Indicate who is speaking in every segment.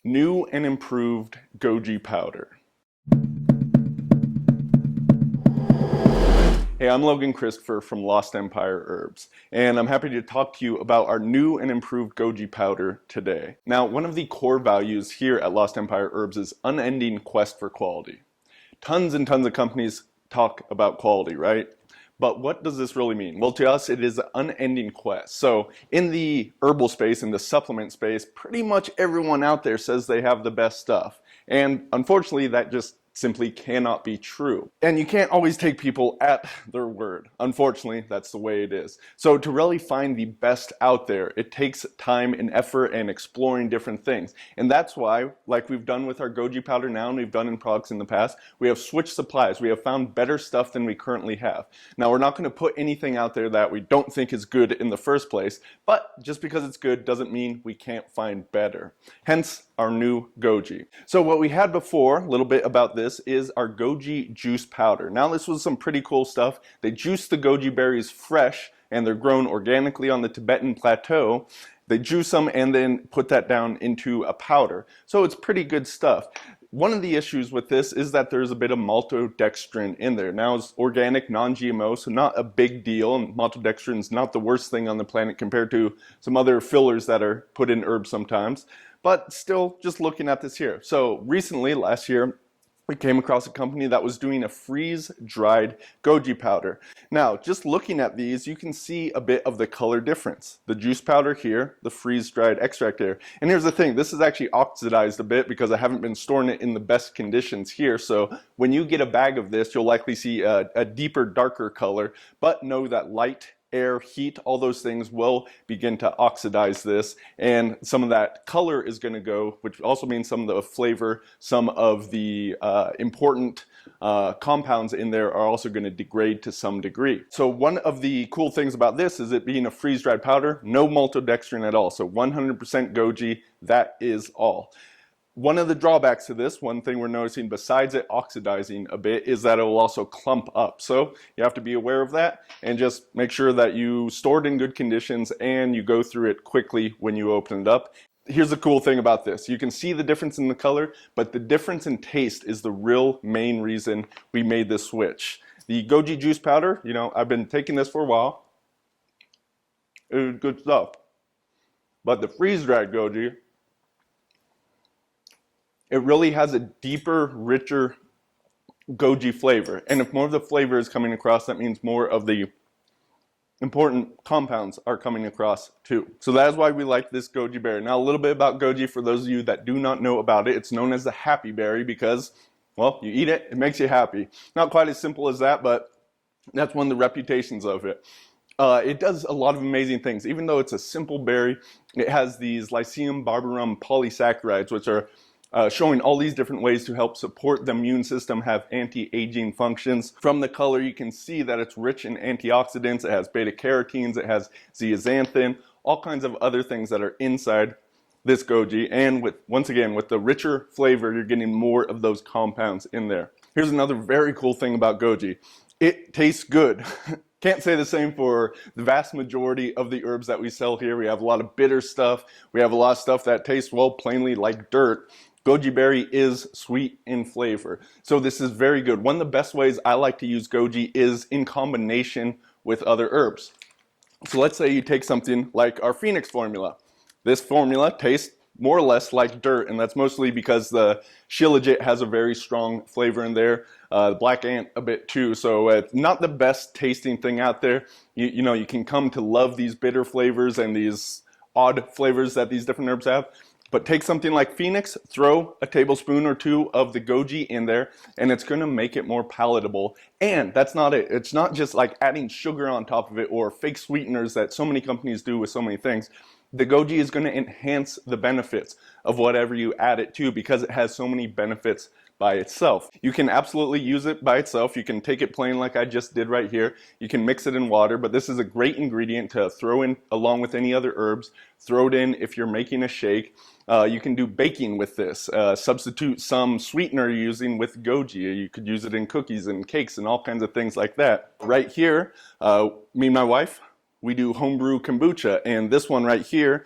Speaker 1: New and improved goji powder. Hey, I'm Logan Christopher from Lost Empire Herbs, and I'm happy to talk to you about our new and improved goji powder today. Now, one of the core values here at Lost Empire Herbs is unending quest for quality. Tons and tons of companies talk about quality, right? But what does this really mean? Well, to us, it is an unending quest. So in the herbal space, in the supplement space, pretty much everyone out there says they have the best stuff. And unfortunately, that just simply cannot be true. And you can't always take people at their word. Unfortunately, that's the way it is. So to really find the best out there, it takes time and effort and exploring different things. And that's why, like we've done with our goji powder now and we've done in products in the past, we have switched supplies. We have found better stuff than we currently have. Now, we're not going to put anything out there that we don't think is good in the first place, but just because it's good doesn't mean we can't find better. Hence, our new goji. So what we had before, a little bit about this, is our goji juice powder. Now this was some pretty cool stuff. They juice the goji berries fresh and they're grown organically on the Tibetan plateau. They juice them and then put that down into a powder. So it's pretty good stuff. One of the issues with this is that there's a bit of maltodextrin in there. Now it's organic, non-GMO, so not a big deal, and maltodextrin is not the worst thing on the planet compared to some other fillers that are put in herbs sometimes. But still, just looking at this here. So recently, last year, we came across a company that was doing a freeze-dried goji powder. Now, just looking at these, you can see a bit of the color difference. The juice powder here, the freeze-dried extract here. And here's the thing, this is actually oxidized a bit because I haven't been storing it in the best conditions here. So when you get a bag of this, you'll likely see a deeper, darker color, but know that light, air, heat, all those things will begin to oxidize this, and some of that color is going to go, which also means some of the flavor, some of the important compounds in there are also going to degrade to some degree. So one of the cool things about this is it being a freeze-dried powder, no maltodextrin at all, so 100% goji, that is all. One of the drawbacks to this, one thing we're noticing besides it oxidizing a bit, is that it will also clump up. So you have to be aware of that and just make sure that you store it in good conditions and you go through it quickly when you open it up. Here's the cool thing about this. You can see the difference in the color, but the difference in taste is the real main reason we made this switch. The goji juice powder, you know, I've been taking this for a while. It was good stuff. But the freeze-dried goji, it really has a deeper, richer goji flavor. And if more of the flavor is coming across, that means more of the important compounds are coming across too. So that is why we like this goji berry. Now a little bit about goji for those of you that do not know about it. It's known as the happy berry because, well, you eat it, it makes you happy. Not quite as simple as that, but that's one of the reputations of it. It does a lot of amazing things. Even though it's a simple berry, it has these Lycium barbarum polysaccharides, which are showing all these different ways to help support the immune system, have anti-aging functions. From the color, you can see that it's rich in antioxidants. It has beta-carotenes, it has zeaxanthin, all kinds of other things that are inside this goji. And with, once again, with the richer flavor, you're getting more of those compounds in there. Here's another very cool thing about goji. It tastes good. Can't say the same for the vast majority of the herbs that we sell here. We have a lot of bitter stuff. We have a lot of stuff that tastes, well, plainly like dirt. Goji berry is sweet in flavor, so this is very good. One of the best ways I like to use goji is in combination with other herbs. So let's say you take something like our Phoenix formula. This formula tastes more or less like dirt, and that's mostly because the shilajit has a very strong flavor in there, the black ant a bit too, so it's not the best tasting thing out there. You know, you can come to love these bitter flavors and these odd flavors that these different herbs have. But take something like Phoenix, throw a tablespoon or two of the goji in there, and it's going to make it more palatable. And that's not it. It's not just like adding sugar on top of it or fake sweeteners that so many companies do with so many things. The goji is going to enhance the benefits of whatever you add it to because it has so many benefits by itself. You can absolutely use it by itself. You can take it plain like I just did right here. You can mix it in water, but this is a great ingredient to throw in along with any other herbs. Throw it in if you're making a shake. You can do baking with this. Substitute some sweetener you're using with goji. You could use it in cookies and cakes and all kinds of things like that. Right here, me and my wife, we do homebrew kombucha, and this one right here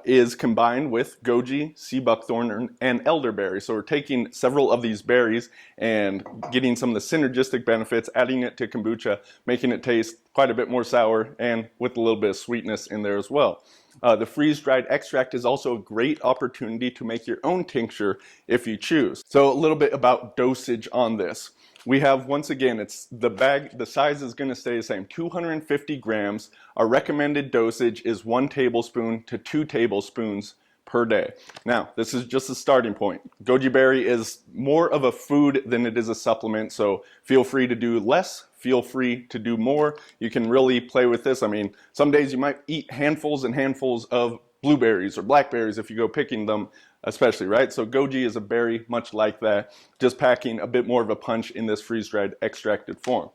Speaker 1: is combined with goji, sea buckthorn, and elderberry. So we're taking several of these berries and getting some of the synergistic benefits, adding it to kombucha, making it taste quite a bit more sour and with a little bit of sweetness in there as well. The freeze-dried extract is also a great opportunity to make your own tincture if you choose. So a little bit about dosage on this. We have, once again, it's the bag, the size is going to stay the same, 250 grams. Our recommended dosage is 1 tablespoon to 2 tablespoons per day. Now, this is just a starting point. Goji berry is more of a food than it is a supplement, so feel free to do less, feel free to do more. You can really play with this. I mean, some days you might eat handfuls and handfuls of blueberries or blackberries if you go picking them, especially, right? So goji is a berry much like that, just packing a bit more of a punch in this freeze-dried extracted form.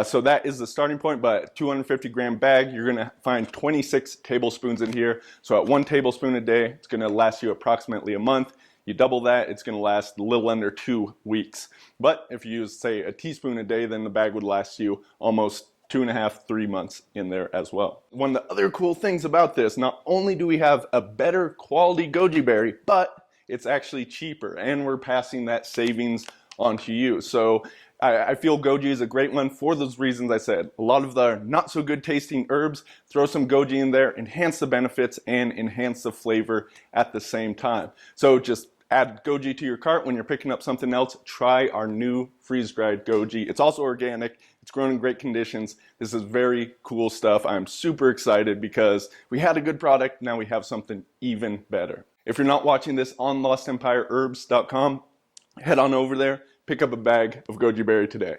Speaker 1: So that is the starting point, but 250 gram bag, you're gonna find 26 tablespoons in here. So at 1 tablespoon a day, it's gonna last you approximately a month. You double that, it's gonna last a little under 2 weeks. But if you use, say, a teaspoon a day, then the bag would last you almost 2.5, 3 months in there as well. One of the other cool things about this, not only do we have a better quality goji berry, but it's actually cheaper, and we're passing that savings on to you. So I feel goji is a great one for those reasons I said. A lot of the not so good tasting herbs, throw some goji in there, enhance the benefits and enhance the flavor at the same time. So just add goji to your cart when you're picking up something else. Try our new freeze-dried goji. It's also organic. It's grown in great conditions. This is very cool stuff. I'm super excited because we had a good product. Now we have something even better. If you're not watching this on LostEmpireHerbs.com, head on over there, pick up a bag of goji berry today.